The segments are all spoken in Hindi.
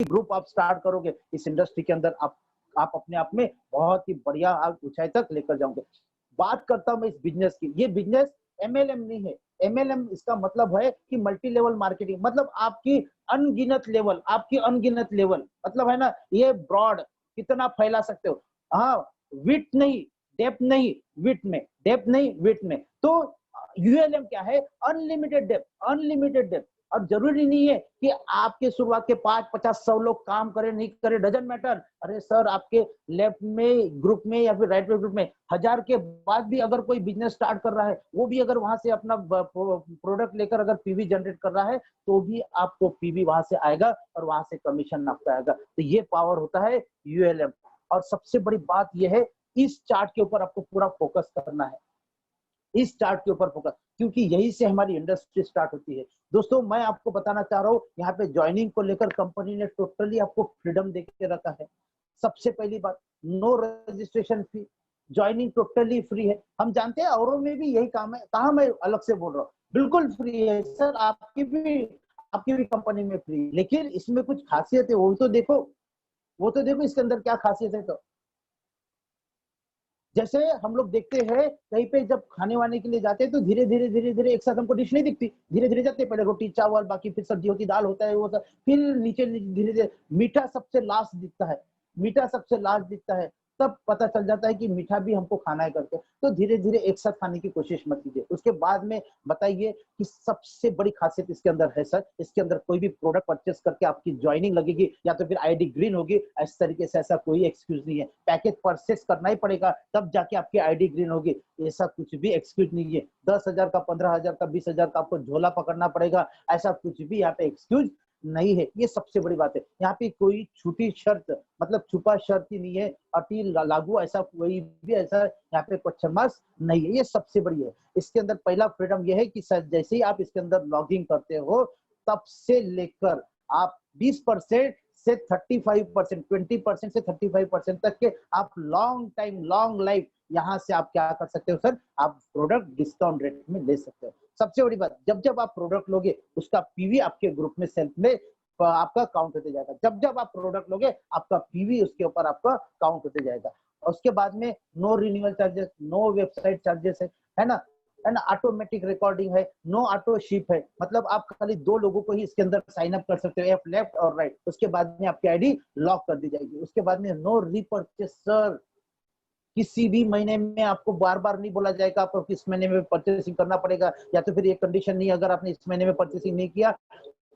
ग्रुप आप स्टार्ट करोगे इस इंडस्ट्री के अंदर, आप अपने आप में बहुत ही बढ़िया आप ऊंचाई तक लेकर जाओगे। बात करता हूं मैं इस बिजनेस की, ये बिजनेस एमएलएम नहीं है। एमएलएम इसका मतलब है कि मल्टी लेवल मार्केटिंग, मतलब आपकी अनगिनत लेवल, मतलब है ना, ये ब्रॉड कितना फैला सकते हो। हाँ, विथ नहीं, डेप्थ नहीं, विथ में। तो यूएलएम क्या है? Unlimited depth. अब जरूरी नहीं है कि आपके शुरुआत के 5, 50, 100 लोग काम करें नहीं करें, डजंट मैटर। अरे सर, आपके लेफ्ट में ग्रुप में या फिर राइट में ग्रुप में 1000 के बाद भी अगर कोई बिजनेस स्टार्ट कर रहा है, वो भी अगर वहां से अपना प्रोडक्ट लेकर अगर पीवी जनरेट कर रहा है, तो भी आपको पीवी वहां से आएगा और वहां से कमीशन आपका आएगा। तो ये पावर होता है यूएलएम। और सबसे बड़ी बात यह है, इस चार्ट के ऊपर आपको पूरा फोकस करना है, इस चार्ट के ऊपर फोकस, क्योंकि यही से हमारी इंडस्ट्री स्टार्ट होती है। दोस्तों, मैं आपको बताना चाह रहा हूँ, यहाँ पे ज्वाइनिंग को लेकर कंपनी ने टोटली आपको फ्रीडम देके रखा है। सबसे पहली बात, no registration fee, joining totally free है। हम जानते हैं औरों में भी यही काम है, कहा मैं अलग से बोल रहा हूँ, बिल्कुल फ्री है सर, आपकी भी कंपनी में फ्री। लेकिन इसमें कुछ खासियत है, वो तो देखो इसके अंदर क्या खासियत है। तो जैसे हम लोग देखते हैं कहीं पे जब खाने वाने के लिए जाते हैं, तो धीरे धीरे एक साथ हमको डिश नहीं दिखती, धीरे धीरे जाते हैं, पहले रोटी चावल, बाकी फिर सब्जी होती, दाल होता है, वो सब, फिर नीचे धीरे धीरे मीठा सबसे लास्ट दिखता है। तब पता चल जाता है कि मीठा भी हमको खाना है करके। तो धीरे धीरे एक साथ खाने की कोशिश मत कीजिए। उसके बाद में बताइए कि सबसे बड़ी खासियत इसके अंदर है सर, इसके अंदर कोई भी प्रोडक्ट परचेस करके आपकी ज्वाइनिंग लगेगी या तो फिर आईडी ग्रीन होगी, इस तरीके से ऐसा कोई एक्सक्यूज नहीं है। पैकेज परचेस करना ही पड़ेगा तब जाके आपकी आईडी ग्रीन होगी, ऐसा कुछ भी एक्सक्यूज नहीं है। 10,000 का, 15,000 का, 20,000 का आपको झोला पकड़ना पड़ेगा, ऐसा कुछ भी यहाँ पे एक्सक्यूज नहीं है। ये सबसे बड़ी बात है। यहाँ पे कोई छुपी शर्त, मतलब छुपा शर्त ही नहीं है, अटील लागू, ऐसा कोई भी ऐसा यहाँ पे क्वेश्चन मार्क्स नहीं है। ये सबसे बड़ी है। इसके अंदर पहला फ्रीडम यह है कि जैसे ही आप इसके अंदर लॉगिंग करते हो, तब से लेकर आप 20% से 35%, 20% से 35% तक के आप लॉन्ग टाइम, लॉन्ग लाइफ, यहाँ से आप क्या कर सकते हो सर, आप प्रोडक्ट डिस्काउंट रेट में ले सकते हो। सबसे बड़ी बात, जब आप प्रोडक्ट लोगे, उसका पीवी आपके ग्रुप में सेल्फ में आपका काउंट होते जाएगा। जब आप प्रोडक्ट लोगे, आपका पीवी उसके ऊपर आपका काउंट होते जाएगा। और उसके बाद में no renewal charges, no website charges है ना, ऑटोमेटिक रिकॉर्डिंग है, नो ऑटो शिप है, मतलब आप खाली 2 लोगों को ही इसके अंदर साइन अप कर सकते हो, लेफ्ट और राइट। उसके बाद में आपकी आईडी लॉक कर दी जाएगी। उसके बाद में नो रीपरचेस सर, किसी भी महीने में आपको बार बार नहीं बोला जाएगा आपको किस महीने में परचेसिंग करना पड़ेगा, या तो फिर ये कंडीशन नहीं, अगर आपने इस महीने में परचेसिंग नहीं किया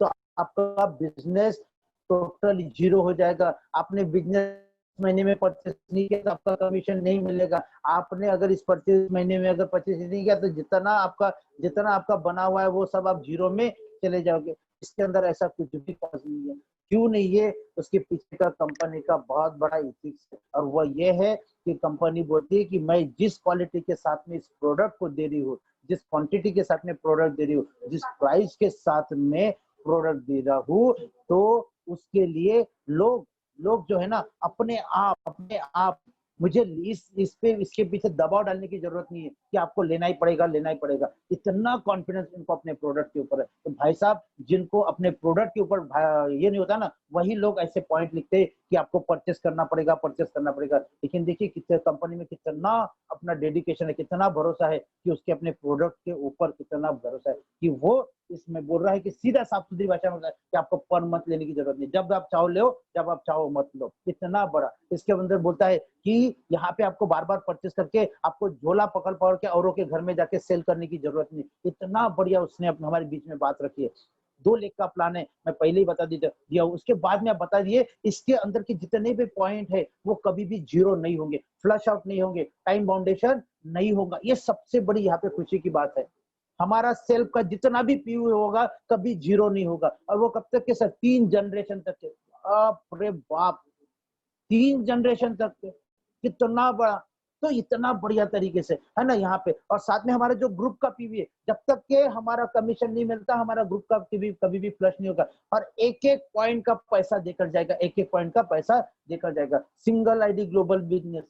तो आपका बिजनेस टोटली जीरो हो जाएगा। आपने बिजनेस महीने में परचेस नहीं किया तो आपका कमीशन नहीं मिलेगा। आपने अगर इस परचेस महीने में अगर परचेस नहीं किया तो जितना आपका बना हुआ है वो सब आप जीरो में चले जाओगे। इसके अंदर ऐसा कुछ भी क्लॉज नहीं है। क्यों नहीं है? उसके पीछे का कंपनी का बहुत बड़ा इथिक्स है, और वो ये है कि कंपनी बोलती है कि मैं जिस क्वालिटी के साथ में इस प्रोडक्ट को दे रही हूँ, जिस क्वांटिटी के साथ में प्रोडक्ट दे रही हूँ, जिस प्राइस के साथ में प्रोडक्ट दे रहा हूँ, तो उसके लिए लोग जो है ना, अपने आप मुझे इसके पीछे दबाव डालने की जरूरत नहीं है कि आपको लेना ही पड़ेगा। इतना कॉन्फिडेंस इनको अपने प्रोडक्ट के ऊपर है। तो भाई साहब, जिनको अपने प्रोडक्ट के ऊपर ये नहीं होता ना, वही लोग ऐसे पॉइंट लिखते हैं कि आपको परचेस करना पड़ेगा। लेकिन देखिए कितने कंपनी में कितना अपना डेडिकेशन है, कितना भरोसा है कि उसके अपने प्रोडक्ट के ऊपर कितना भरोसा है कि वो इसमें बोल रहा है कि सीधा साफ सुथरी भाषा में कि आपको पर मंथ लेने की जरूरत नहीं, जब आप चाहो लो, जब आप चाहो मत लो। इतना बड़ा इसके अंदर बोलता है कि यहाँ पे आपको बार बार परचेस करके आपको झोला पकड़ के औरों के घर में जाके सेल करने की जरूरत नहीं। इतना बढ़िया उसने हमारे बीच में बात रखी है। 2 लाख का प्लान है, मैं पहले ही बता दिया। उसके बाद में आप बता दिए इसके अंदर के जितने भी पॉइंट है वो कभी भी जीरो नहीं होंगे, फ्लश आउट नहीं होंगे, टाइम बाउंडेशन नहीं होगा। ये सबसे बड़ी यहाँ पे खुशी की बात है। हमारा सेल्फ का जितना भी पीयू होगा कभी जीरो नहीं होगा। और वो कब तक के सर? 3 जनरेशन तक के। अरे बाप, 3 जनरेशन तक के, कितना बड़ा। तो इतना बढ़िया तरीके से है ना यहाँ पे। और साथ में हमारा जो ग्रुप का पीवी है, जब तक के हमारा कमीशन नहीं मिलता, हमारा ग्रुप का पीवी कभी भी फ्लश नहीं होगा। और एक पॉइंट का पैसा देकर जाएगा, एक पॉइंट का पैसा देकर जाएगा। Single ID global business,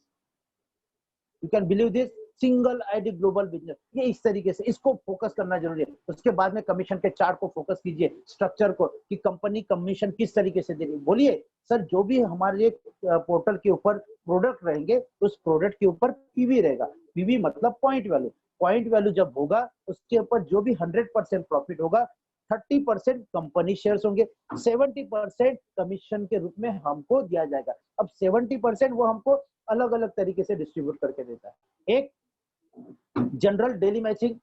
you can believe this. Single ID global business, ये इस तरीके से इसको फोकस करना जरूरी है। उसके बाद में कमीशन के चार्ट को फोकस कीजिए, स्ट्रक्चर को, कि कंपनी कमीशन किस तरीके से दे रही है। बोलिए सर, जो भी हमारे पोर्टल के ऊपर प्रोडक्ट रहेंगे, उस प्रोडक्ट के ऊपर पीवी रहेगा। पीवी मतलब पॉइंट वैल्यू। पॉइंट वैल्यू जब होगा, उसके ऊपर जो भी 100% प्रॉफिट होगा, 30% कंपनी शेयर्स होंगे, 70% कमीशन के रूप में हमको दिया जाएगा। अब 70% वो हमको अलग अलग तरीके से डिस्ट्रीब्यूट करके देता है। एक जनरल डेली मैचिंग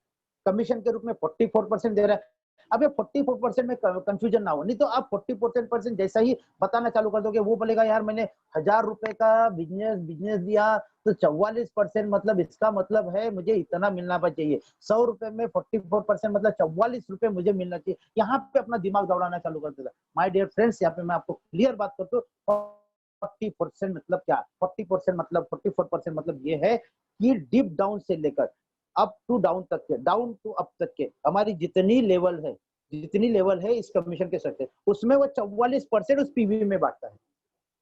कमीशन के रूप में 44% दे रहा है। अब ये 44% में कंफ्यूजन ना हो, नहीं तो आप 40% जैसा ही बताना चालू कर दोगे, वो बोलेगा यार मैंने 1000 रुपए का बिजनेस दिया तो 44%, मतलब इसका मतलब है मुझे इतना मिलना चाहिए। 100 रुपए में 44% मतलब 44 रुपए मुझे मिलना चाहिए। यहाँ पे अपना दिमाग दौड़ाना चालू कर देगा। माय डियर फ्रेंड्स, यहाँ पे मैं आपको क्लियर बात करता हूँ, 40% मतलब क्या, 40% मतलब 44% मतलब ये है कि डीप डाउन से लेकर अप टू डाउन तक के, डाउन टू अप तक के हमारी जितनी लेवल है इस कमीशन के स्ट्रक्चर, उसमें वो 44% उस पीवी में बांटता है।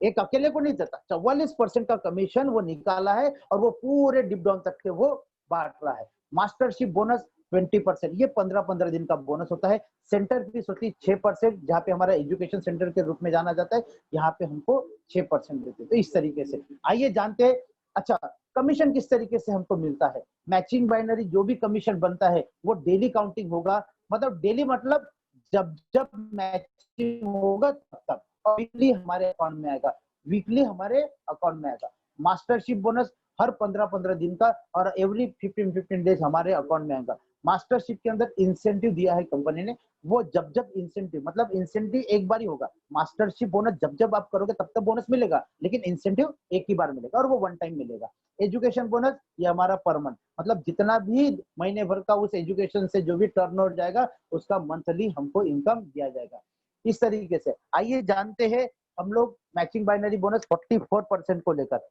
एक अकेले को नहीं देता, 44% का कमीशन वो निकाला है और वो पूरे डिप डाउन तक के वो बांट रहा है। मास्टरशिप बोनस 20%, ये 15-15 दिन का बोनस होता है। सेंटर फीस होती है 6%, जहाँ पे हमारा एजुकेशन सेंटर के रूप में जाना जाता है, यहाँ पे हमको 6% देते हैं। तो इस तरीके से आइए जानते हैं। अच्छा, कमीशन किस तरीके से हमको मिलता है। मैचिंग बाइनरी जो भी कमीशन बनता है वो डेली काउंटिंग होगा, मतलब डेली मतलब जब जब मैचिंग होगा तब तक, और वीकली हमारे अकाउंट में आएगा, वीकली हमारे अकाउंट में आएगा। मास्टरशिप बोनस हर 15-15 दिन का और एवरी 15-15 डेज हमारे अकाउंट में आएगा। मास्टरशिप के अंदर इंसेंटिव दिया है कंपनी ने, वो जब जब इंसेंटिव, मतलब इंसेंटिव एक बार ही होगा। मास्टरशिप बोनस जब जब आप करोगे तब तक बोनस मिलेगा, लेकिन इंसेंटिव एक ही बार मिलेगा और वो वन टाइम मिलेगा। एजुकेशन बोनस ये हमारा पर मंथ, मतलब जितना भी महीने भर का उस एजुकेशन से जो भी टर्नओवर जाएगा, उसका मंथली हमको इनकम दिया जाएगा। इस तरीके से आइए जानते हैं हम लोग मैचिंग बाइनरी बोनस 44% को लेकर।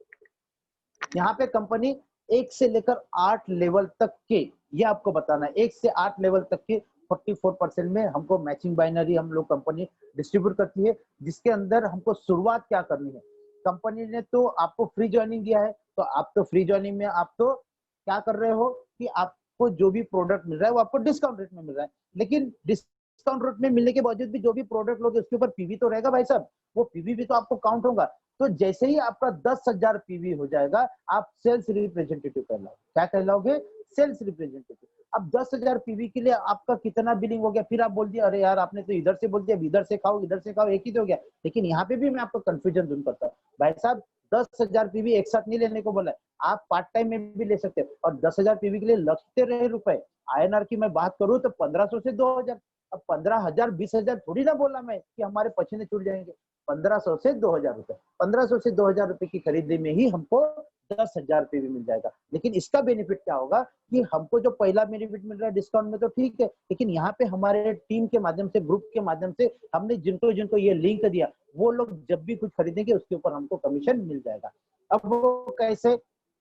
यहाँ पे कंपनी 1 से लेकर 8 लेवल तक के, ये आपको बताना है, 1 से 8 लेवल तक के 44% में हमको मैचिंग बाइनरी हम लोग कंपनी डिस्ट्रीब्यूट करती है। जिसके अंदर हमको शुरुआत क्या करनी है, कंपनी ने तो आपको फ्री ज्वाइनिंग दिया है, तो आप तो फ्री ज्वाइनिंग में आप तो क्या कर रहे हो कि आपको जो भी प्रोडक्ट मिल रहा है वो आपको डिस्काउंट रेट में मिल रहा है। लेकिन डिस्काउंट रेट में मिलने के बावजूद भी जो भी प्रोडक्ट लोगे उसके ऊपर पीवी तो रहेगा भाई साहब, वो पीवी भी तो आपको काउंट होगा। तो जैसे ही आपका 10,000 पीवी हो जाएगा, आप सेल्स रिप्रेजेंटेटिव कहलाओगे। क्या कहलाओगे? Sales representative. अब 10,000 पीवी के लिए आपका कितना बिलिंग हो गया, फिर आप बोल दिया अरे यार आपने तो इधर से बोल दिया, इधर से खाओ इधर से खाओ, एक ही तो हो गया। लेकिन यहाँ पे भी मैं आपको कंफ्यूजन दूर करता हूँ भाई साहब, 10,000 पीवी एक साथ नहीं लेने को बोला है, आप पार्ट टाइम में भी ले सकते हो। और 10,000 पीवी के लिए लगते रहे रुपए, आईएनआर की मैं बात करूँ तो 1500 से 2,000। अब 15,000 20,000 थोड़ी ना बोला मैं कि हमारे पसीने छूट जाएंगे। 1500 से 2,000 रुपए, 1500 से 2,000 रुपए की खरीदी में ही हमको 10,000 रुपए भी मिल जाएगा। लेकिन इसका बेनिफिट क्या होगा कि हमको जो पहला बेनिफिट मिल रहा है डिस्काउंट में तो ठीक है, लेकिन यहाँ पे हमारे टीम के माध्यम से, ग्रुप के माध्यम से हमने जिनको जिनको ये लिंक दिया, वो लोग जब भी कुछ खरीदेंगे उसके ऊपर हमको कमीशन मिल जाएगा। अब वो कैसे,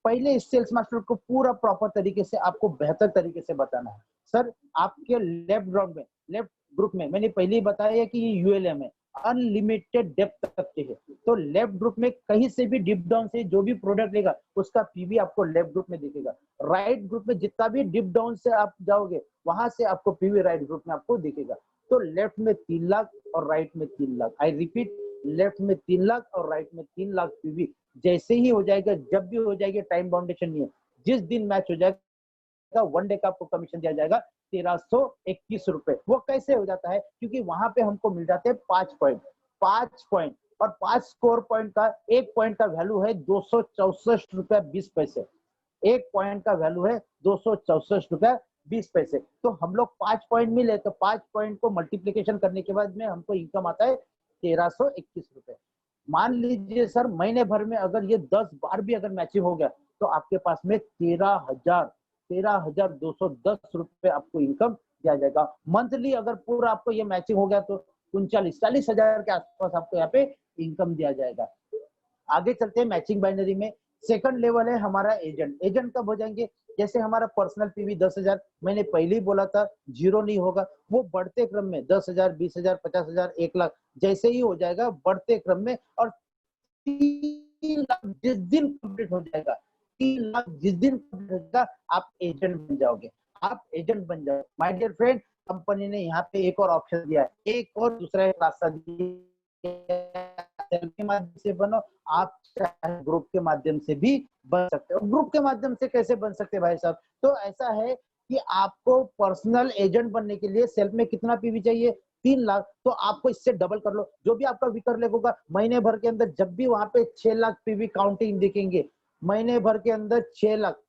पहले इस सेल्स मास्टर को पूरा प्रॉपर तरीके से आपको बेहतर तरीके से बताना है। सर आपके लेफ्ट ग्रुप में मैंने पहले ही बताया कि ये यूएलएम है, अनलिमिटेड डेप्थ तक के है। तो लेफ्ट ग्रुप में कहीं से भी डिप डाउन से जो भी प्रोडक्ट लेगा उसका पीवी आपको लेफ्ट ग्रुप में दिखेगा। राइट ग्रुप में जितना भी डिप डाउन से आप जाओगे वहां से आपको पीवी राइट ग्रुप में आपको दिखेगा। तो लेफ्ट में 3 लाख और राइट में 3 लाख, आई रिपीट, लेफ्ट में 3 लाख और राइट में 3 लाख पीवी जैसे ही हो जाएगा, जब भी हो जाएगी, टाइम बाउंडेशन नहीं है, जिस दिन मैच हो जाएगा वन डे का आपको कमीशन दिया जाएगा 1321 रुपए। वो कैसे हो जाता है, क्योंकि वहां पे हमको मिल जाते हैं 5 पॉइंट और 5 स्कोर पॉइंट का, एक पॉइंट का वैल्यू है 264 रुपया 20 पैसे। एक पॉइंट का वैल्यू है 264 रुपया 20 पैसे। तो हम लोग 5 पॉइंट मिले तो 5 पॉइंट को मल्टीप्लीकेशन करने के बाद में हमको इनकम आता है 1321 रुपए। मान लीजिए सर महीने भर में अगर ये 10 बार भी अगर मैचिंग हो गया तो आपके पास में 13,210 रुपए आपको इनकम दिया जाएगा। मंथली अगर पूरा आपको ये मैचिंग हो गया तो 39-40 हजार के आसपास आपको यहाँ पे इनकम दिया जाएगा। आगे चलते हैं मैचिंग बाइनरी में। सेकंड लेवल है हमारा एजेंट। एजेंट कब हो जाएंगे, जैसे हमारा पर्सनल पीवी 10,000, मैंने पहले ही बोला था जीरो नहीं होगा, वो बढ़ते क्रम में 10,000 20,000 50,000 1 लाख जैसे ही हो जाएगा बढ़ते क्रम में, और 3 लाख जिस दिन कंप्लीट हो जाएगा 3 लाख जिस दिन रहेगा आप एजेंट बन जाओगे, आप एजेंट बन जाओ। माय डियर फ्रेंड, कंपनी ने यहाँ पे एक और ऑप्शन दिया है, एक और दूसरा एक रास्ता दिया, सेल के माध्यम से बनो, आप चाहे ग्रुप के माध्यम से भी बन सकते हो। ग्रुप के माध्यम से कैसे बन सकते हैं भाई साहब? तो ऐसा है कि आपको पर्सनल एजेंट बनने के लिए सेल्फ में कितना पीवी चाहिए? 3 लाख। तो आपको इससे डबल कर लो, जो भी आपका वीकर लेग होगा महीने भर के अंदर जब भी वहां पे 6 लाख पीवी काउंटिंग दिखेंगे, महीने भर के अंदर 6 लाख।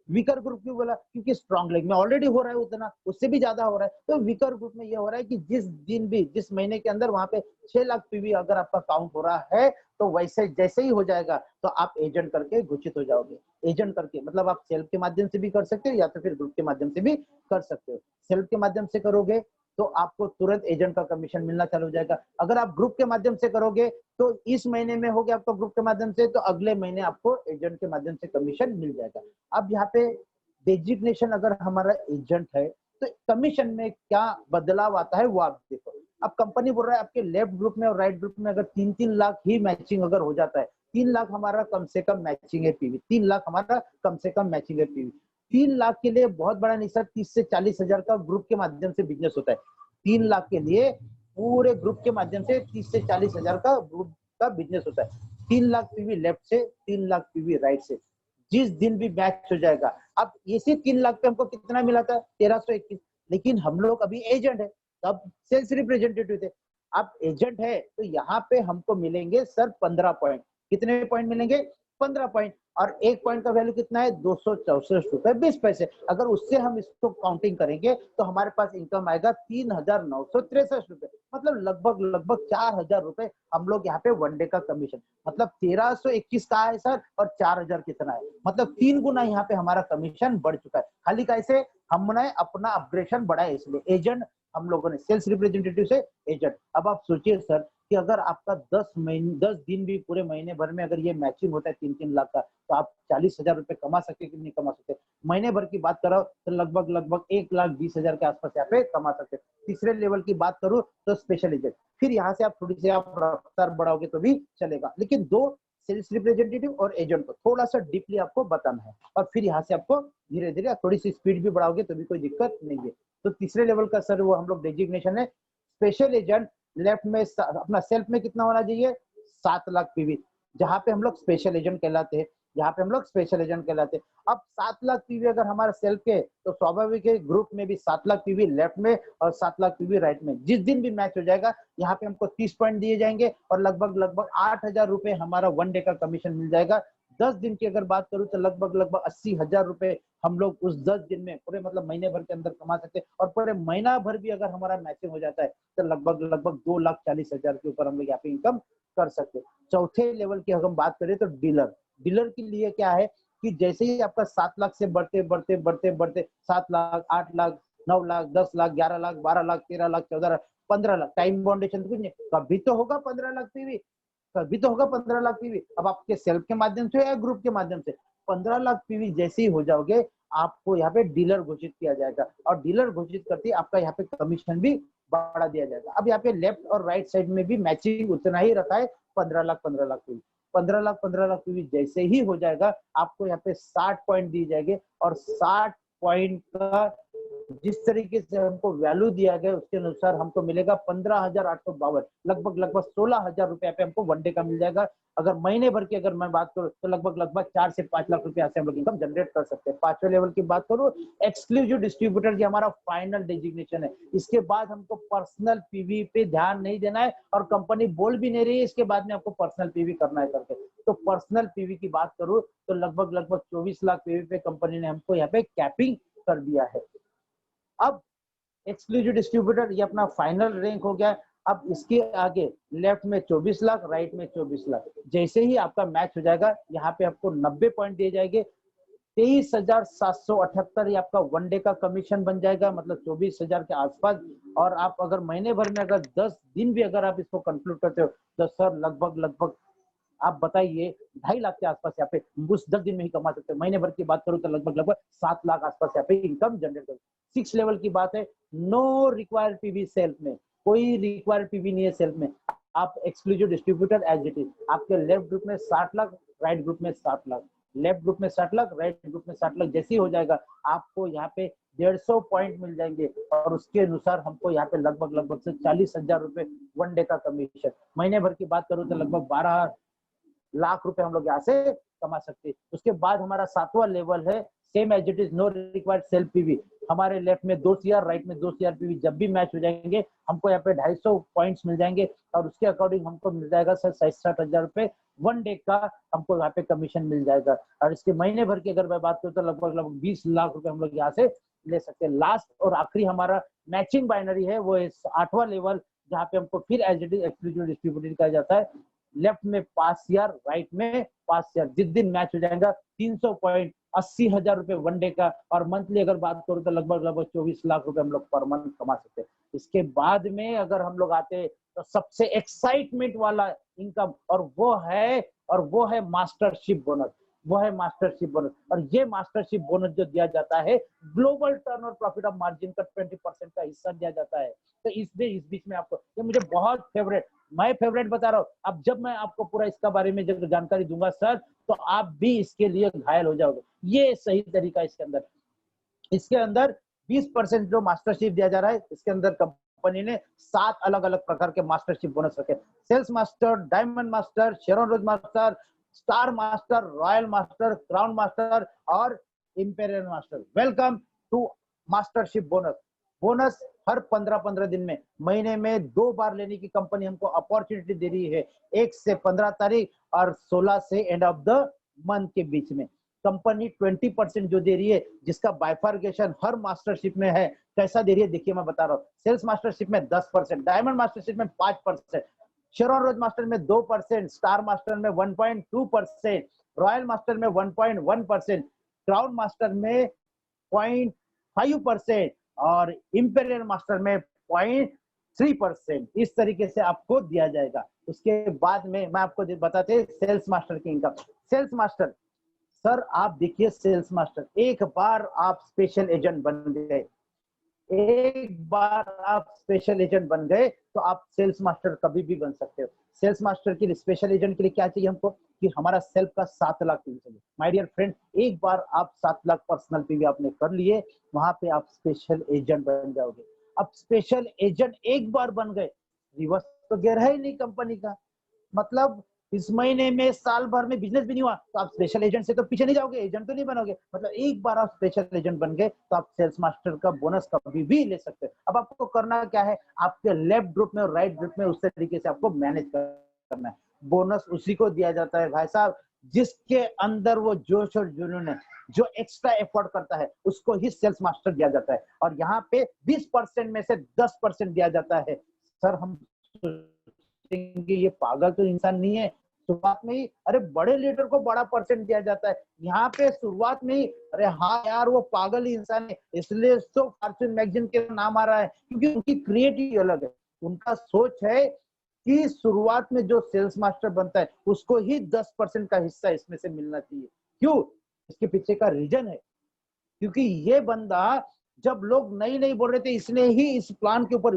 वीकर ग्रुप क्यों बोला? क्योंकि स्ट्रॉन्ग लेग में ऑलरेडी हो रहा है उतना, उससे भी ज्यादा हो रहा है। तो वीकर ग्रुप में ये हो रहा है कि जिस दिन भी, जिस महीने के अंदर वहां पे 6 लाख पीवी अगर आपका काउंट हो रहा है, तो वैसे जैसे ही हो जाएगा तो आप एजेंट करके घोषित हो जाओगे। एजेंट करके मतलब आप सेल्फ के माध्यम से भी कर सकते हो या तो फिर ग्रुप के माध्यम से भी कर सकते हो। सेल्फ के माध्यम से करोगे तो आपको तुरंत एजेंट का कमीशन मिलना चालू हो जाएगा। अगर आप ग्रुप के माध्यम से करोगे तो इस महीने में हो गया आपका ग्रुप के माध्यम से, तो अगले महीने आपको एजेंट के माध्यम से कमीशन मिल जाएगा। अब यहाँ पे डेजिग्नेशन अगर हमारा एजेंट है तो कमीशन में क्या बदलाव आता है वो आप देखो। अब कंपनी बोल रहा है आपके लेफ्ट ग्रुप में और राइट ग्रुप में अगर 3-3 लाख ही मैचिंग अगर हो जाता है, 3 लाख हमारा कम से कम मैचिंग है पीवी, 3 लाख हमारा कम से कम मैचिंग है पीवी। 3 लाख के लिए बहुत बड़ा नहीं सर, 30 से 40 हजार का ग्रुप के माध्यम से बिजनेस होता है। 3 लाख के लिए पूरे ग्रुप के माध्यम से 30 से 40 हजार का ग्रुप का बिजनेस होता है। 3 लाख पीवी लेफ्ट से, 3 लाख पीवी राइट से, जिस दिन भी मैच हो जाएगा। अब इसी 3 लाख पे हमको कितना मिला था? 1321। लेकिन हम लोग अभी एजेंट है, तब सेल्स रिप्रेजेंटेटिव थे। अब एजेंट है तो यहाँ पे हमको मिलेंगे सर 15 पॉइंट। कितने पॉइंट मिलेंगे? 15 पॉइंट। और एक पॉइंट का वैल्यू कितना है? 264 रुपए 20 पैसे। अगर उससे हम इसको काउंटिंग करेंगे तो हमारे पास इनकम आएगा 3,963 रुपए, मतलब लगभग लगभग 4,000 रुपए हम लोग यहाँ पे वन डे का कमीशन। मतलब 1321 का है सर और 4,000 कितना है? मतलब 3 गुना यहाँ पे हमारा कमीशन बढ़ चुका है। खाली कैसे? हमने अपना अपग्रेडेशन बढ़ाया इसलिए। एजेंट हम लोगों ने, सेल्स रिप्रेजेंटेटिव से एजेंट। अब आप सोचिए सर कि अगर आपका 10 दिन भी पूरे महीने भर में अगर ये मैचिंग होता है 3-3 लाख का, तो आप 40,000 रुपए कमा सकते कि नहीं कमा सकते? महीने भर की बात करो तो लगभग लगभग 1,20,000 के आसपास यहाँ पे कमा सकते। तीसरे लेवल की बात करूं तो स्पेशल एजेंट, फिर यहाँ से आप थोड़ी सी आप रफ्तार बढ़ाओगे तो भी चलेगा। लेकिन दो, सेल्स रिप्रेजेंटेटिव और एजेंट को थोड़ा सा डीपली आपको बताना है, और फिर यहाँ से आपको धीरे धीरे थोड़ी सी स्पीड भी बढ़ाओगे तो भी कोई दिक्कत नहीं है। तो तीसरे लेवल का सर वो हम लोग डेजिग्नेशन है स्पेशल एजेंट। लेफ्ट में अपना सेल्फ में कितना होना चाहिए? 7 लाख पीवी, जहां पे हम लोग स्पेशल एजेंट कहलाते हैं, यहाँ पे हम लोग स्पेशल एजेंट कहलाते हैं। अब 7 लाख पीवी अगर हमारा सेल्फ के, तो स्वाभाविक है ग्रुप में भी 7 लाख पीवी लेफ्ट में और 7 लाख पीवी राइट में। जिस दिन भी मैच हो जाएगा यहाँ पे हमको 30 पॉइंट दिए जाएंगे और लगभग लगभग 8,000 रुपए हमारा वन डे का कमीशन मिल जाएगा। 10 दिन की अगर बात करूं तो लगभग लगभग 80,000 रुपए हम लोग उस 10 दिन में, पूरे मतलब महीने भर के अंदर कमा सकते हैं। और पूरे महीना भर भी अगर हमारा मैचिंग हो जाता है तो लगभग लगभग 2,40,000 के ऊपर हम लोग यहाँ पे इनकम कर सकते हैं। चौथे लेवल की अगर हम बात करें तो डीलर। डीलर के लिए क्या है कि जैसे ही आपका 7 लाख से बढ़ते बढ़ते बढ़ते बढ़ते 7 लाख, 8 लाख, 9 लाख, 10 लाख, 11 लाख, 12 लाख, 13 लाख, 14 लाख, 15 लाख, टाइम बाउंडेशन तो कुछ नहीं, कभी तो होगा 15 लाख पीवी, कभी तो होगा 15 लाख पीवी। अब आपके सेल्फ के माध्यम से या ग्रुप के माध्यम से 15 लाख पीवी जैसे ही हो जाओगे, आपको यहाँ पे डीलर घोषित किया जाएगा और डीलर घोषित करते ही आपका यहाँ पे कमीशन भी बढ़ा दिया जाएगा। अब यहाँ पे लेफ्ट और राइट साइड में भी मैचिंग उतना ही रखा है, 15 लाख 15 लाख पीवी। 15 लाख पीवी जैसे ही हो जाएगा आपको यहाँ पे 60 पॉइंट दिए जाएंगे और 60 पॉइंट का जिस तरीके से हमको वैल्यू दिया गया उसके अनुसार हमको मिलेगा 15,852, लगभग लगभग 16,000 रुपए पे हमको वन डे का मिल जाएगा। अगर महीने भर की अगर मैं बात करूं तो लगभग लगभग 4 से 5 लाख रुपए से हम लोग इनकम जनरेट कर सकते हैं। पांचवें लेवल की बात करूं, एक्सक्लूसिव डिस्ट्रीब्यूटर, ये हमारा फाइनल डेजिग्नेशन है। इसके बाद हमको पर्सनल पीवी पे ध्यान नहीं देना है और कंपनी बोल भी नहीं रही है इसके बाद में आपको पर्सनल पीवी करना है करके। तो पर्सनल पीवी की बात करूं तो लगभग लगभग 24 लाख पीवी पे कंपनी ने हमको यहाँ पे कैपिंग कर दिया है। अब एक्सक्लूसिव डिस्ट्रीब्यूटर ये अपना फाइनल रैंक हो गया। अब इसके आगे लेफ्ट में 24 लाख, राइट में 24 लाख। जैसे ही आपका मैच हो जाएगा यहाँ पे आपको 90 पॉइंट दिए जाएंगे, 23,778 ये आपका वन डे का कमीशन बन जाएगा, मतलब 24,000 के आसपास। और आप अगर महीने भर में अगर 10 दिन भी अगर आप इसको कंक्लूड करते हो तो सर लगभग लगभग आप बताइए 2.5 लाख के आसपास यहाँ पे उस 10 दिन में ही कमा सकते हैं। महीने भर की बात करूं तो लगभग लगभग 7 लाख आसपास यहाँ पे इनकम जनरेट कर। 6 लेवल की बात है, नो रिक्वायर्ड पीवी सेल्फ में, कोई रिक्वायर्ड पीवी नहीं है सेल्फ में। आप exclusive distributor as it is, आपके लेफ्ट ग्रुप में 60 लाख, राइट ग्रुप में 60 लाख। लेफ्ट ग्रुप में 60 लाख, राइट ग्रुप में 60 लाख। जैसे ही हो जाएगा आपको यहाँ पे 150 पॉइंट मिल जाएंगे और उसके अनुसार हमको यहाँ पे लगभग से 40,000 रुपए वन डे का कमीशन। महीने भर की बात करूँ तो लगभग 12 लाख रुपए हम लोग यहाँ से कमा सकते हैं। उसके बाद हमारा 7वां लेवल है same as it is, no required self P V. हमारे लेफ्ट में 2 CR, राइट में 2 CR पीवी जब भी मैच हो जाएंगे हमको यहाँ पे 250 पॉइंट्स मिल जाएंगे और उसके अकॉर्डिंग हमको मिल जाएगा सर 67,000 रुपए वन डे का हमको यहाँ पे कमीशन मिल जाएगा। और इसके महीने भर की अगर मैं बात करूँ तो लगभग 20 लाख रुपए हम लोग यहाँ से ले सकते हैं। लास्ट और आखिरी हमारा मैचिंग बाइनरी है, वो 8वां लेवल, जहाँ पे हमको फिर as it is exclusive distributor कहा जाता है। लेफ्ट में 5 CR, राइट में 5 CR। जिस दिन मैच हो जाएगा 300 पॉइंट, 80,000 रुपए वन डे का। और मंथली अगर बात करूं तो लगभग 24 लाख रुपए हम लोग पर मंथ कमा सकते हैं। इसके बाद में अगर हम लोग आते हैं तो सबसे एक्साइटमेंट वाला इनकम, और वो है मास्टरशिप बोनस। वो है मास्टरशिप बोनस। और ये मास्टरशिप बोनस जो दिया जाता है, ग्लोबल टर्न और प्रॉफिट ऑफ मार्जिन का 20% का हिस्सा दिया जाता है। तो इस बीच में आपको ये मुझे बहुत मैं फेवरेट बता रहा हूँ। अब जब मैं आपको पूरा इसका बारे में जब जानकारी दूंगा सर, तो आप भी इसके लिए घायल हो जाओगे। ये सही तरीका इसके अंदर 20% जो मास्टरशिप दिया जा रहा है, इसके अंदर कंपनी ने 7 अलग अलग प्रकार के मास्टरशिप बोनस रखे। Sales master, diamond master, Sharon rose master, star master, royal master, crown master और imperial master. Welcome to mastership bonus हर 15-15 दिन में, महीने में 2 बार लेने की कंपनी हमको अपॉर्चुनिटी दे रही है। 1 से 15 तारीख और 16 से एंड ऑफ द मंथ के बीच में कंपनी 20% जो दे रही है, जिसका बाइफर्केशन हर मास्टरशिप में है। कैसा दे रही है देखिए, मैं बता रहा हूँ। सेल्स मास्टरशिप में 10%, डायमंड मास्टरशिप में 5%, शेरॉन रोज मास्टर में 2%, स्टार मास्टर में 1.2%, रॉयल मास्टर में 1.1%, क्राउन मास्टर में 0.5% और इंपेरियल मास्टर में 0.3%। इस तरीके से आपको दिया जाएगा। उसके बाद में मैं आपको बताते सेल्स मास्टर की इनकम। सेल्स मास्टर सर, आप देखिए, सेल्स मास्टर एक बार आप स्पेशल एजेंट बन गए, तो आप सेल्स मास्टर कभी भी बन सकते हो। सेल्स मास्टर के लिए, स्पेशल एजेंट के लिए क्या चाहिए हमको कि हमारा सेल्फ का 7 लाख पीवी चाहिए। माय डियर फ्रेंड, एक बार आप 7 लाख पर्सनल पीवी आपने कर लिए, वहां पे आप स्पेशल एजेंट बन जाओगे। अब स्पेशल एजेंट एक बार बन गए, रिवर्स तो गियर है ही नहीं कंपनी का। मतलब इस महीने में साल भर में बिजनेस भी नहीं हुआ तो आप स्पेशल एजेंट से तो पीछे नहीं जाओगे, एजेंट तो नहीं बनोगे। मतलब एक बार आप स्पेशल एजेंट बन गए तो आप सेल्स मास्टर का बोनस कभी भी ले सकते हैं। अब आपको करना क्या है, आपके लेफ्ट ग्रुप में और राइट ग्रुप में उस तरीके से आपको मैनेज करना है। बोनस उसी को दिया जाता है भाई साहब जिसके अंदर वो जोश और जुनून है, जो एक्स्ट्रा एफर्ट करता है, उसको ही सेल्स मास्टर दिया जाता है। और यहाँ पे 20% में से 10% दिया जाता है। सर, हम ये पागल तो इंसान नहीं है। शुरुआत में ही अरे बड़े लीडर को बड़ा परसेंट दिया जाता है, यहाँ पे शुरुआत में ही अरे हाँ यार वो पागल ही इंसान है, इसलिए तो फॉर्च्यून मैगजीन के नाम आ रहा है, क्योंकि उनकी क्रिएटिविटी अलग है। उनका सोच है कि शुरुआत में जो सेल्स मास्टर बनता है उसको ही 10% का हिस्सा इसमें से मिलना चाहिए। क्यों? इसके पीछे का रीजन है क्योंकि ये बंदा जब लोग नहीं बोल रहे थे, इसने ही इस प्लान के ऊपर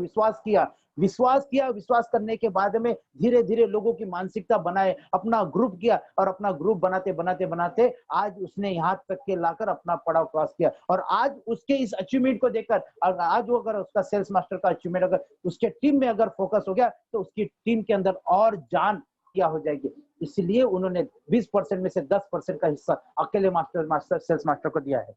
विश्वास करने के बाद में धीरे धीरे लोगों की मानसिकता बनाए, अपना ग्रुप किया और अपना ग्रुप बनाते आज उसने यहाँ तक के लाकर अपना पड़ाव क्रॉस किया। और आज उसके इस अचीवमेंट को देखकर आज वो अगर उसका सेल्स मास्टर का अचीवमेंट अगर उसके टीम में अगर फोकस हो गया तो उसकी टीम के अंदर और जान क्या हो जाएगी। इसलिए उन्होंने 20% में से 10% का हिस्सा अकेले सेल्स मास्टर को दिया है।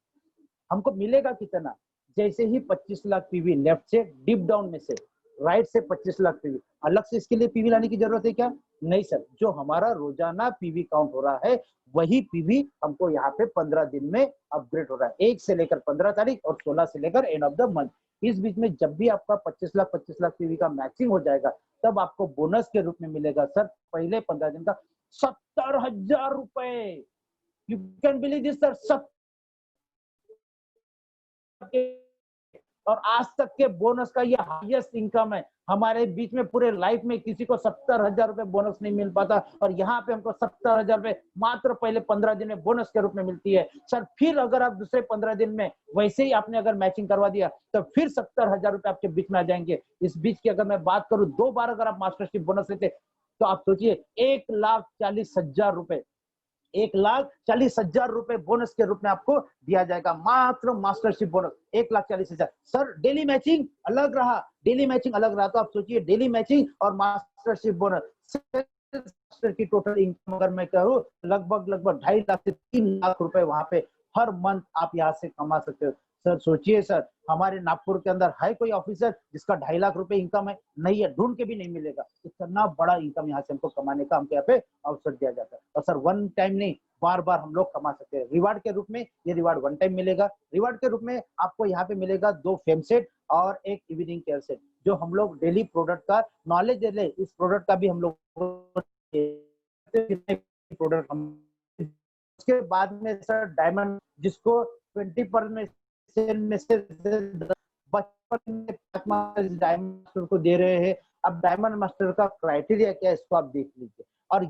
हमको मिलेगा कितना? जैसे ही 25 लाख पीवी लेफ्ट से डीप डाउन में से राइट से 25 लाख पीवी, अलग से इसके लिए पीवी लाने की जरूरत है क्या? नहीं सर, जो हमारा रोजाना पीवी काउंट हो रहा है वही पीवी हमको यहाँ पे 15 दिन में अपग्रेड हो रहा है, 1 से लेकर 15 तारीख और 16 से लेकर एंड ऑफ द मंथ। इस बीच में जब भी आपका 25 लाख पीवी का मैचिंग हो जाएगा तब आपको बोनस के रूप में मिलेगा सर पहले 15 दिन का 70,000 रुपए। You can believe this sir, और आज तक के बोनस का ये हाईएस्ट इनकम है। हमारे बीच में पूरे लाइफ में किसी को 70,000 रुपए बोनस नहीं मिल पाता और यहाँ पे हमको 70,000 रुपए मात्र पहले 15 दिन में बोनस के रूप में मिलती है सर। फिर अगर आप दूसरे 15 दिन में वैसे ही आपने अगर मैचिंग करवा दिया तो फिर 70,000 रुपए आपके बीच में आ जाएंगे। इस बीच की अगर मैं बात करूं 2 बार अगर आप मास्टरशिप बोनस लेते तो आप सोचिए 1,40,000 रुपए 1,40,000 रुपए बोनस के रूप में आपको दिया जाएगा, मात्र mastership bonus 1,40,000। Sir daily matching अलग रहा, डेली मैचिंग अलग रहा, तो आप सोचिए डेली मैचिंग और मास्टरशिप बोनस मास्टर की टोटल इनकम अगर मैं करूं लगभग लगभग 2.5 लाख से 3 लाख रुपए वहां पे हर मंथ आप यहाँ से कमा सकते हो। सर सोचिए सर, हमारे नागपुर के अंदर है कोई ऑफिसर जिसका 2.5 लाख रुपए इनकम है? नहीं है, ढूंढ के भी नहीं मिलेगा। इतना बड़ा इनकम यहाँ से हमको कमाने का हमको यहाँ पे अवसर दिया जाता है। और सर वन टाइम नहीं, बार बार हम लोग कमा सकते हैं। रिवार्ड के रूप में ये रिवार्ड वन टाइम मिलेगा। रिवार्ड के रूप में आपको यहाँ पे मिलेगा 2 फेम सेट और 1 इवनिंग केयर सेट, जो हम लोग डेली प्रोडक्ट का नॉलेज दे ले। इस प्रोडक्ट का भी हम लोग प्रोडक्ट हम उसके बाद में सर डायमंड, जिसको 20% में से बचपन में डायमंड मास्टर को दे रहे हैं। अब डायमंड मास्टर का क्राइटेरिया क्या है, इसको आप देख लीजिए। और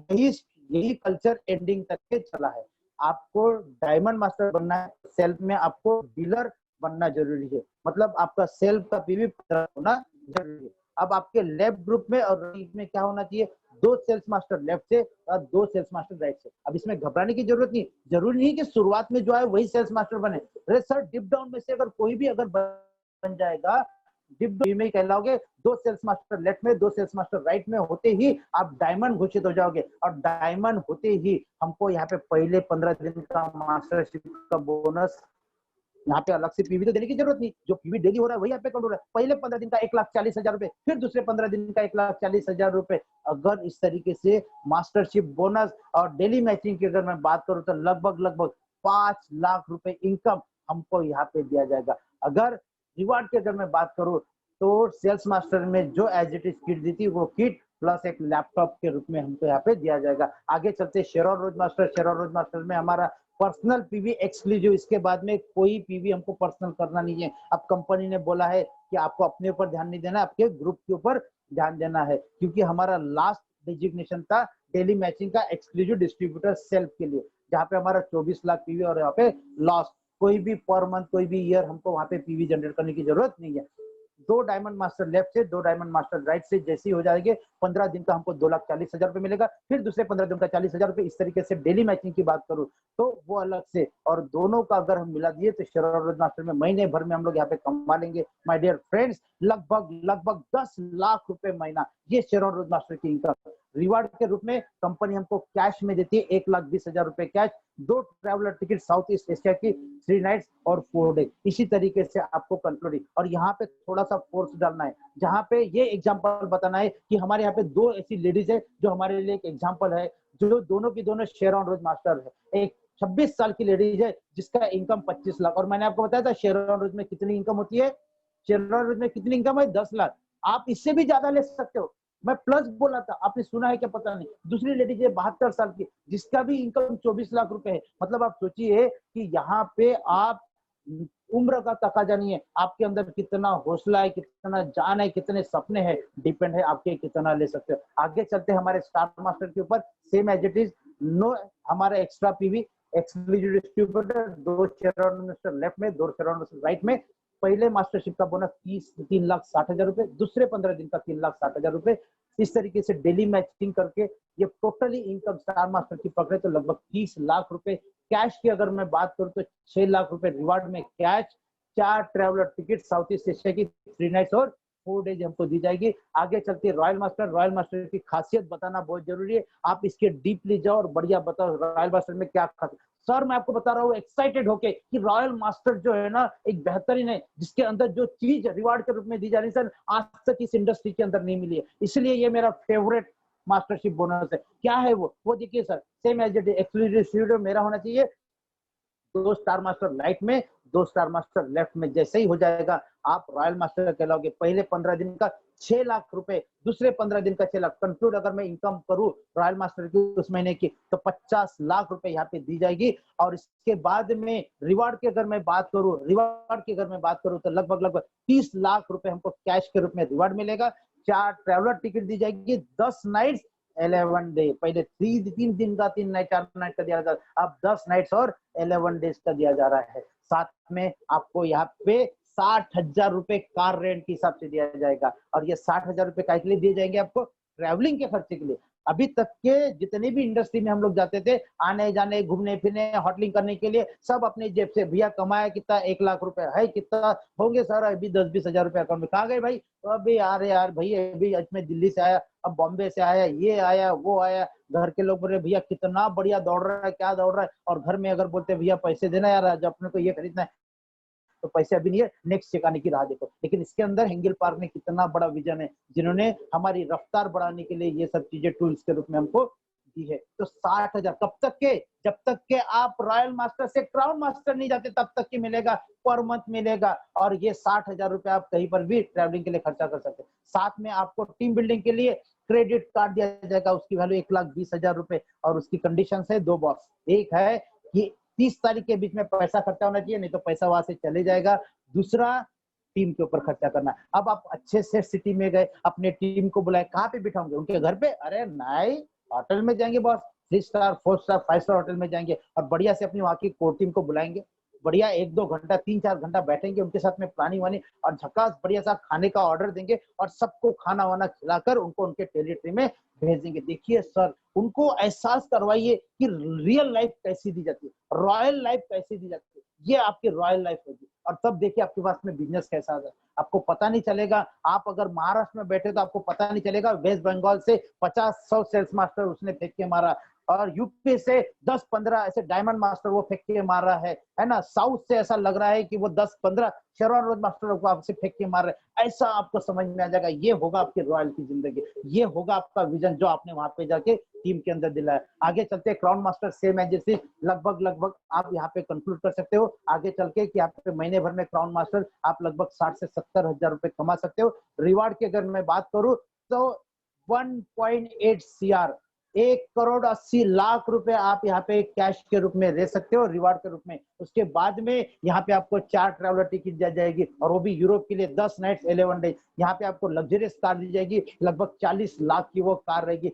यही कल्चर एंडिंग तक के चला है। आपको डायमंड मास्टर बनना है, सेल्फ में आपको डीलर बनना जरूरी है, मतलब आपका सेल्फ का पीवी होना जरूरी है। अब आपके लेफ्ट ग्रुप में और राइट में क्या होना चाहिए? 2 सेल्स मास्टर लेफ्ट से और 2 सेल्स मास्टर राइट से। अब इसमें घबराने की जरूरत नहीं, जरूरी नहीं कि शुरुआत में जो है वही सेल्स मास्टर बने। अरे सर डिप डाउन में से अगर कोई भी अगर बन जाएगा, डिप डाउन में कहलाओगे, 2 सेल्स मास्टर लेफ्ट में 2 सेल्स मास्टर राइट में होते ही आप डायमंड घोषित हो जाओगे। और डायमंड होते ही हमको यहाँ पे पहले 15 दिन का मास्टरशिप का बोनस, यहाँ पे अलग से पीवी तो देने की जरूरत नहीं, जो पीवी डेली हो रहा है वही यहाँ पे काउंट हो रहा है। पहले 15 दिन का 1,40,000 रुपए, फिर दूसरे 15 दिन का 1,40,000 रुपए। अगर इस तरीके से मास्टरशिप बोनस और डेली मैचिंग की अगर मैं बात करूं तो लगभग लगभग 5 लाख रुपए इनकम हमको यहाँ पे दिया जाएगा। अगर रिवार्ड की अगर मैं बात करूं तो सेल्स मास्टर में जो एज इट इज किट दी थी, वो किट प्लस एक लैपटॉप के रूप में हमको यहाँ पे दिया जाएगा। आगे चलते शेरॉन rose master, Sharon rose master में हमारा पर्सनल पीवी एक्सक्लूसिव, इसके बाद में कोई पीवी हमको पर्सनल करना नहीं है। अब कंपनी ने बोला है कि आपको अपने ऊपर ध्यान नहीं देना, आपके ग्रुप के ऊपर ध्यान देना है, क्योंकि हमारा लास्ट डिजिग्नेशन था डेली मैचिंग का एक्सक्लूसिव डिस्ट्रीब्यूटर सेल्फ के लिए, जहाँ पे हमारा 24 लाख पीवी और यहाँ पे लॉस। कोई भी पर मंथ कोई भी ईयर हमको वहां पे पीवी जनरेट करने की जरूरत नहीं है। 2 डायमंड मास्टर लेफ्ट से 2 डायमंड मास्टर राइट से जैसे ही हो जाएंगे, 15 दिन का हमको 2,40,000 रुपए मिलेगा, फिर दूसरे 15 दिन का 40,000 रुपए। इस तरीके से डेली मैचिंग की बात करूं तो वो अलग से, और दोनों का अगर हम मिला दिए तो शेरॉन रोज मास्टर में महीने भर में हम लोग यहाँ पे कमा लेंगे माय डियर फ्रेंड्स, लगभग लगभग 10 लाख रुपए महीना। ये शेरॉन रोज मास्टर की इनकम। रिवार्ड के रूप में कंपनी हमको कैश में देती है 1,20,000 रुपए cash, 2 traveller ticket south east Asia की 3 नाइट्स और 4 डे। इसी तरीके से आपको कंक्लूडिंग, और यहाँ पे थोड़ा सा फोर्स डालना है, जहाँ पे ये एग्जांपल बताना है कि हमारे यहाँ पे 2 ऐसी लेडीज है जो हमारे लिए एक एग्जांपल है, जो दोनों की दोनों शेरॉन रोज मास्टर है। एक 26 साल की लेडीज है जिसका इनकम 25 लाख, और मैंने आपको बताया था शेरॉन रोज में कितनी इनकम होती है। शेरॉन रोज में कितनी इनकम है? 10 लाख। आप इससे भी ज्यादा ले सकते हो, मैं प्लस बोला था, आपने सुना है क्या पता नहीं। दूसरी लेडीज है 72 साल की, जिसका भी इनकम 24 लाख रुपए है। मतलब आप सोचिए कि यहाँ पे आप उम्र का तकाजा नहीं है, आपके अंदर कितना हौसला है, कितना जान है, कितने सपने हैं, डिपेंड है आपके कितना ले सकते हो। आगे चलते हैं हमारे स्टार मास्टर के ऊपर, same as it is, no हमारा extra PV exclusive distributor, 2 Sharon master left में, 2 शेरॉन मास्टर राइट में। पहले मास्टरशिप का बोनस 3,60,000 रुपए, दूसरे 15 दिन का 3,60,000 रुपए। इस तरीके से डेली मैचिंग करके ये टोटली इनकम स्टार मास्टर की पकड़े तो लगभग 30 लाख रुपए। कैश की अगर मैं बात करूं तो 6 लाख रुपए रिवार्ड में cash, 4 traveller ticket south east Asia की 3 नाइट्स और 4 डेज हमको दी जाएगी। आगे चलते रॉयल मास्टर, रॉयल मास्टर की खासियत बताना बहुत जरूरी है। आप इसके डीपली जाओ और बढ़िया बताओ रॉयल मास्टर में क्या खासियत। सर मैं आपको बता रहा हूँ एक्साइटेड होके कि रॉयल मास्टर जो है ना एक बेहतरीन है, जिसके अंदर जो चीज रिवार्ड के रूप में दी जा रही है सर, आज तक इस इंडस्ट्री के अंदर नहीं मिली है, इसलिए ये मेरा फेवरेट मास्टरशिप बोनस है। क्या है वो देखिए sir, same as it exclusive मेरा होना चाहिए 2 स्टार मास्टर राइट में, 2 स्टार मास्टर लेफ्ट में। जैसे ही हो जाएगा आप रॉयल मास्टर कहलाओगे। पहले 15 दिन का 6 लाख रुपए, दूसरे 15 दिन का 6 लाख। कंक्लूड अगर मैं इनकम करूं रॉयल मास्टर की उस महीने की तो 50 लाख रुपए यहाँ पे दी जाएगी। और इसके बाद में रिवार्ड की अगर मैं बात करूं तो लगभग लगभग 30 लाख रुपए हमको कैश के रूप में रिवार्ड मिलेगा। 4 ट्रैवलर टिकट दी जाएगी, 10 नाइट्स 11 डे। पहले 3 दिन का 3 नाइट 4 नाइट का दिया जाता, अब 10 नाइट्स और 11 डेज का दिया जा रहा है। साथ में आपको यहाँ पे 60,000 रुपए कार रेंट के हिसाब से दिया जाएगा। और ये 60,000 रुपए का लिए दिए जाएंगे आपको ट्रैवलिंग के खर्चे के लिए। अभी तक के जितने भी इंडस्ट्री में हम लोग जाते थे, आने जाने, घूमने फिरने, होटलिंग करने के लिए, सब अपने जेब से, भैया कमाया कितना, 1 लाख रुपए है, कितना होंगे सर, अभी 10-20 हजार रुपए अकाउंट में, कहाँ गए भाई? तो अभी यार भाई अभी मैं दिल्ली से आया, अब बॉम्बे से आया, ये आया वो आया। घर के लोग बोल रहे भैया कितना बढ़िया दौड़ रहा है, क्या दौड़ रहा है। और घर में अगर बोलते भैया पैसे देना यार, आज अपने को ये खरीदना है, तो पैसे अभी नहीं है, नेक्स्ट चेकाने की राह देखो। लेकिन इसके अंदर हेंगल पार्क ने कितना बड़ा विजन है, जिन्होंने हमारी रफ्तार बढ़ाने के लिए ये सब चीजें टूल्स के रूप में हमको दी है। तो 60,000 कब तक के? जब तक के आप रॉयल मास्टर से क्राउन मास्टर नहीं जाते, तब तक की मिलेगा, पर मंथ मिलेगा। और ये 60,000 रुपए आप कहीं पर भी ट्रैवलिंग के लिए खर्चा कर सकते हैं। साथ में आपको टीम बिल्डिंग के लिए क्रेडिट कार्ड दिया जाएगा, उसकी वैल्यू 1,20,000 रुपए। और उसकी कंडीशन है 2 बॉक्स। एक है कि 30 तारीख के बीच में पैसा खर्चा होना चाहिए, नहीं तो पैसा वहां से चले जाएगा। दूसरा, टीम के ऊपर खर्चा करना। अब आप अच्छे से सिटी में गए, अपने टीम को बुलाए, कहाँ पे बिठाओगे? उनके घर पे? अरे नहीं, होटल में जाएंगे boss, 3 star 4 star 5 star hotel में जाएंगे और बढ़िया से अपनी वहां की कोर टीम को बुलाएंगे। बढ़िया 1-2 घंटा 3-4 घंटा बैठेंगे उनके साथ में, प्लानिंग वानी, और झकास बढ़िया सा खाने का ऑर्डर देंगे और सबको खाना वाना खिलाकर उनको उनके टेरिटरी में भेजेंगे। देखिए सर, उनको एहसास करवाइए कि रियल लाइफ कैसी दी जाती है, रॉयल लाइफ कैसी दी जाती है। ये आपकी रॉयल लाइफ होगी। और तब देखिए आपके पास में बिजनेस कैसा है, आपको पता नहीं चलेगा। आप अगर महाराष्ट्र में बैठे तो आपको पता नहीं चलेगा, वेस्ट बंगाल से 50-100 सेल्स मास्टर उसने फेंक के मारा, और यूपी से 10-15 ऐसे डायमंड मास्टर वो फेंक के मार रहा है ना। साउथ से ऐसा लग रहा है कि वो 10-15 शेरवान रोड मास्टर को आपसे फेंक के मार रहे हैं। ऐसा आपको समझ में आ जाएगा। ये होगा आपकी रॉयल की जिंदगी, ये होगा आपका विजन जो आपने वहां पे जाके टीम के अंदर दिलाया। आगे चलते क्राउन मास्टर सेम है जैसे लगभग आप यहाँ पे कंक्लूड कर सकते हो आगे चल के कि आपके महीने भर में क्राउन मास्टर आप लगभग 60 से 70 हजार रुपए कमा सकते हो। रिवार्ड की अगर मैं बात करूं तो 1.8 CR, 1,80,00,000 रुपए आप यहाँ पे कैश के रूप में ले सकते हो, रिवार्ड के रूप में। उसके बाद में यहाँ पे आपको 4 ट्रैवलर टिकट दी जाएगी, और वो भी यूरोप के लिए 10 नाइट्स 11 डेज। यहाँ पे आपको लग्जरियस कार दी जाएगी, लगभग 40 लाख की वो कार रहेगी।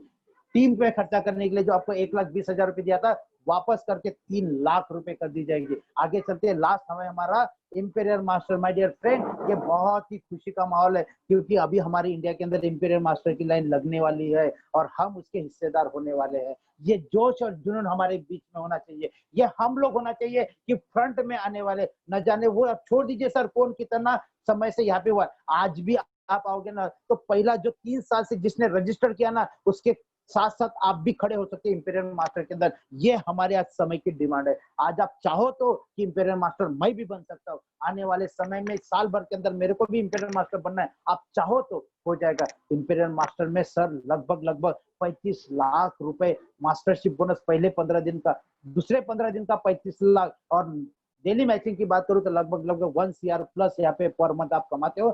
टीम पे खर्चा करने के लिए जो आपको 1,20,000 रुपए दिया था, वापस करके 3 लाख रुपए कर दी जाएगी। आगे चलते हैं, लास्ट हमें हमारा imperial master. My dear friend, ये बहुत ही खुशी का माहौल है क्योंकि अभी हमारी इंडिया के अंदर इंपीरियल मास्टर की लाइन लगने वाली है और हम उसके हिस्सेदार होने वाले हैं। ये जोश और जुनून हमारे बीच में होना चाहिए, ये हम लोग होना चाहिए कि फ्रंट में आने वाले न जाने वो, अब छोड़ दीजिए सर कौन कितना समय से यहाँ पे हुआ, आज भी आप आओगे ना तो पहला जो 3 साल से जिसने रजिस्टर किया ना, उसके साथ साथ आप भी खड़े हो सकते हैं इंपीरियल मास्टर के अंदर। ये हमारे आज समय की डिमांड है। आज आप चाहो तो कि इंपीरियल मास्टर मैं भी बन सकता हूँ, आने वाले समय में साल भर के अंदर मेरे को भी इंपीरियल मास्टर बनना है, आप चाहो तो हो जाएगा। इंपीरियल मास्टर में सर लगभग 35 लाख रुपए मास्टरशिप बोनस, पहले 15 दिन का, दूसरे 15 दिन का 35 लाख, और डेली मैचिंग की बात करूं तो लगभग 1 CR प्लस यहाँ पे पर मंथ आप कमाते हो।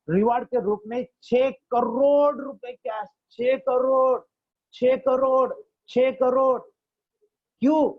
रिवार्ड के रूप में 6 करोड़ रुपए कैश, 6 करोड़, 6 करोड़, 6 करोड़। क्यों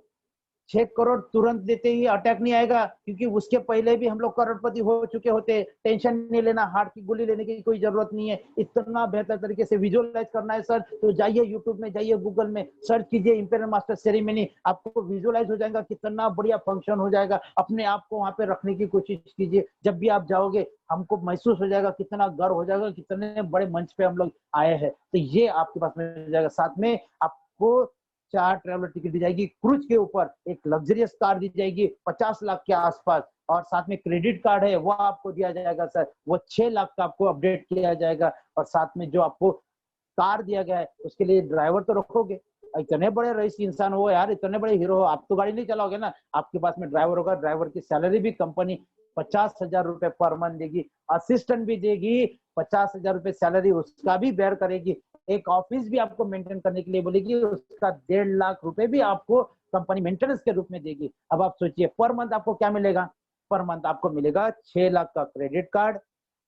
6 करोड़ तुरंत देते ही अटैक नहीं आएगा? क्योंकि उसके पहले भी हम लोग करोड़पति हो चुके होते। टेंशन नहीं लेना, हार्ट की गोली लेने की कोई जरूरत नहीं है। इतना बेहतर तरीके से विजुअलाइज करना है सर, तो जाइए यूट्यूब में, जाइए गूगल में सर्च कीजिए इंपीरियल मास्टर सेरेमनी, आपको विजुअलाइज हो जाएगा, कितना बढ़िया फंक्शन हो जाएगा। अपने आप को वहां पे रखने की कोशिश कीजिए, जब भी आप जाओगे हमको महसूस हो जाएगा, कितना गर्व हो जाएगा, कितने बड़े मंच पे हम लोग आए हैं। तो ये आपके पास मिल जाएगा। साथ में आपको 4 ट्रैवलर टिकट दी जाएगी, क्रूज के ऊपर एक लग्जरियस कार दी जाएगी 50 लाख के आसपास, और साथ में क्रेडिट कार्ड है वो आपको दिया जाएगा सर, वो 6 लाख का आपको अपडेट किया जाएगा। और साथ में जो आपको कार दिया गया है उसके लिए ड्राइवर तो रखोगे। इतने बड़े रईस इंसान हो यार, इतने बड़े हीरो हो, आप तो गाड़ी नहीं चलाओगे ना, आपके पास में ड्राइवर होगा। ड्राइवर की सैलरी भी कंपनी 50,000 रुपए पर मंथ देगी, असिस्टेंट भी देगी 50,000 रुपए सैलरी, उसका भी बेयर करेगी। एक ऑफिस भी आपको मेंटेन करने के लिए बोलेगी, उसका 1.5 लाख रुपए भी आपको कंपनी मेंटेनेंस के रूप में देगी। अब आप सोचिए पर मंथ आपको क्या मिलेगा? पर मंथ आपको मिलेगा 6 लाख का क्रेडिट कार्ड,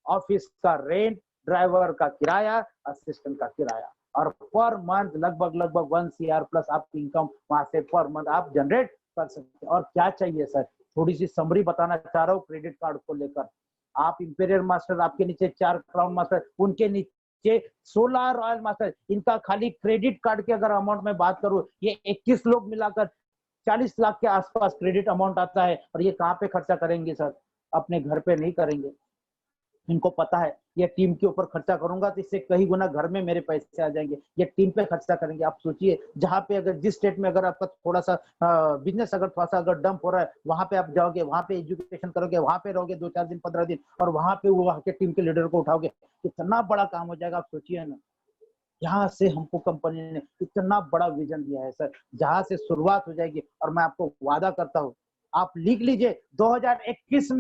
ऑफिस का रेंट, ड्राइवर का किराया, असिस्टेंट का किराया, और पर मंथ लगभग 1 CR प्लस आपकी इनकम वहां से पर मंथ आप जनरेट कर सकते हैं। और क्या चाहिए सर, थोड़ी सी समरी बताना चाह रहा हूँ क्रेडिट कार्ड को लेकर। आप इंपीरियल मास्टर, आपके नीचे 4 क्राउन मास्टर, उनके नीचे 16 रॉयल मास्टर। इनका खाली क्रेडिट कार्ड की अगर अमाउंट में बात करूं, ये 21 लोग मिलाकर 40 लाख के आसपास क्रेडिट अमाउंट आता है। और ये कहाँ पे खर्चा करेंगे सर? अपने घर पे नहीं करेंगे। इनको पता है या टीम के ऊपर खर्चा करूंगा तो इससे कई गुना घर में मेरे पैसे आ जाएंगे, या टीम पे खर्चा करेंगे। आप सोचिए, जहाँ पे अगर जिस स्टेट में अगर आपका थोड़ा सा बिजनेस अगर थोड़ा सा अगर डंप हो रहा है, वहां पे आप जाओगे, वहां पे एजुकेशन करोगे, वहां पे रहोगे 2-4 दिन 15 दिन, और वहां पे वो वहां के टीम के लीडर को उठाओगे, कितना बड़ा काम हो जाएगा। आप सोचिए ना, यहाँ से हमको कंपनी ने इतना बड़ा विजन दिया है सर, जहां से शुरुआत हो जाएगी। और मैं आपको वादा करता हूँ, आप लिख लीजिए 2021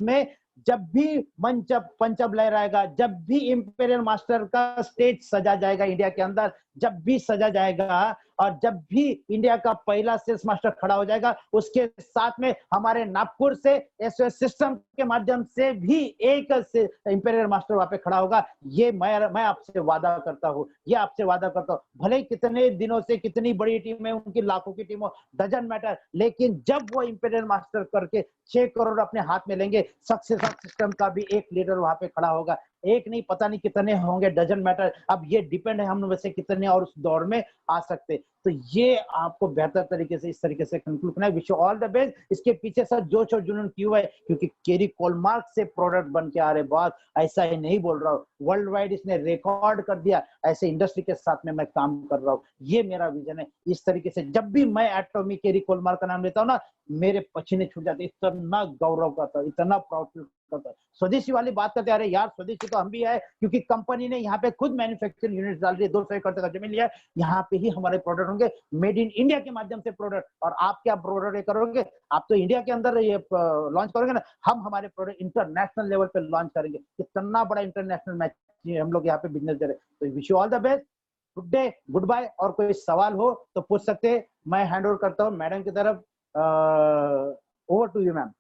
में जब भी पंचब लहराएगा, जब भी इंपीरियल मास्टर का स्टेज सजा जाएगा इंडिया के अंदर, जब भी सजा जाएगा, और जब भी इंडिया का पहला सेल्स मास्टर खड़ा हो जाएगा, उसके साथ में हमारे नागपुर से एसओएस सिस्टम के माध्यम से भी एक इंपीरियल मास्टर वहां पे खड़ा होगा। ये मैं आपसे वादा करता हूँ, ये आपसे वादा करता हूँ। भले ही कितने दिनों से कितनी बड़ी टीम है, उनकी लाखों की टीम हो, डजंट मैटर, लेकिन जब वो इंपीरियल मास्टर करके 6 करोड़ अपने हाथ में लेंगे, सक्सेस ऑफ सिस्टम का भी एक लीडर वहां पे खड़ा होगा। एक नहीं, पता नहीं कितने होंगे, डजंट मैटर। अब ये डिपेंड है हम वैसे कितने और उस दौर में आ सकते। तो ये आपको बेहतर तरीके से इस तरीके से कंक्लूड करना है। Wish you all the best. इसके पीछे सर जोश और जुनून क्यों है? क्योंकि केरी कोलमार्क से प्रोडक्ट बन के आ रहे। बहुत ऐसा ही नहीं बोल रहा हूँ, वर्ल्ड वाइड इसने रिकॉर्ड कर दिया। ऐसे इंडस्ट्री के साथ में मैं काम कर रहा हूँ, ये मेरा विजन है। इस तरीके से जब भी मैं एटॉमी केरी कोलमार्क का नाम लेता हूँ ना, मेरे पसीने छूट जाते, इतना गौरव करता, इतना प्राउड फील करता। स्वदेशी वाली बात करते, अरे यार स्वदेशी तो हम भी है, क्योंकि कंपनी ने यहाँ पे खुद मैन्युफैक्चरिंग यूनिट डाल रही है, 200 एकड़ तक जमीन लिया है, यहाँ पे ही हमारे प्रोडक्ट होंगे, मेड इन इंडिया के माध्यम से प्रोडक्ट। और आप क्या प्रोडक्ट करोगे? आप तो इंडिया के अंदर ये लॉन्च करोगे ना, हम हमारे प्रोडक्ट इंटरनेशनल लेवल पे लॉन्च करेंगे। कितना बड़ा इंटरनेशनल मैच हम लोग यहाँ पे बिजनेस दे रहे। तो wish you all the best, good day, good bye. और कोई सवाल हो तो पूछ सकते हैं। मैं हैंड ओवर करता हूँ मैडम की तरफ। Over to you ma'am.